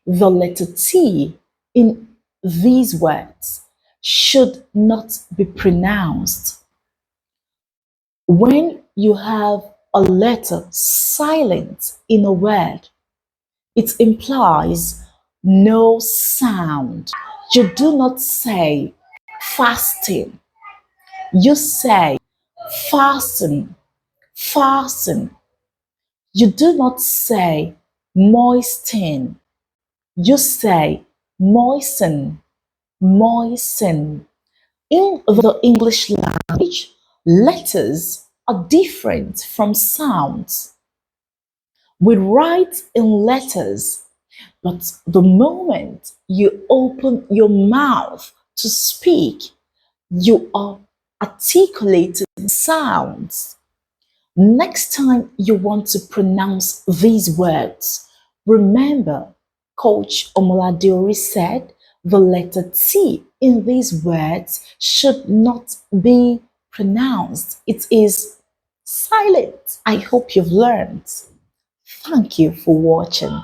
The letter T in these words should not be pronounced. When you have a letter silent in a word, it implies no sound. You do not say fasting. You say fasten, fasten. You do not say moisten. You say moisten, moisten. In the English language, letters are different from sounds. We write in letters, but the moment you open your mouth to speak, you are articulating sounds. Next time you want to pronounce these words, remember Coach Omoladiori said the letter T in these words should not be pronounced. It is silent. I hope you've learned. Thank you for watching.